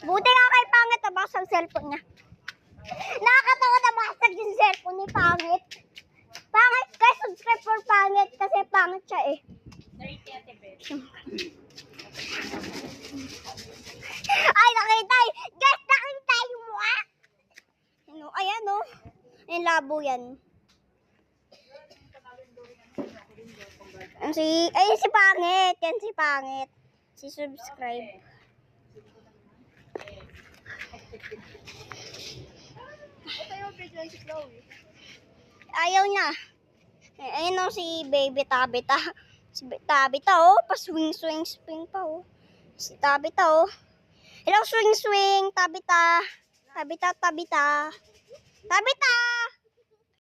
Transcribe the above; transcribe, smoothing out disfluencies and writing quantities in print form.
Buti nga kay Pangit, nabasag cellphone niya. Nakakatawa na basag yung cellphone ni Pangit. Pangit, guys, subscribe for Pangit kasi pangit siya eh. Ay, nakita eh. Guys, nakita yung mukha. Ano, ayan o. Yung labo yan. Si Pangit. Yan si Pangit. Si subscribe. Ayaw niya. Ayun o si Baby Tabita. Si Tabita oh. Pa-swing pa oh. Si Tabita oh. Hello swing. Tabita. Tabita. Tabita.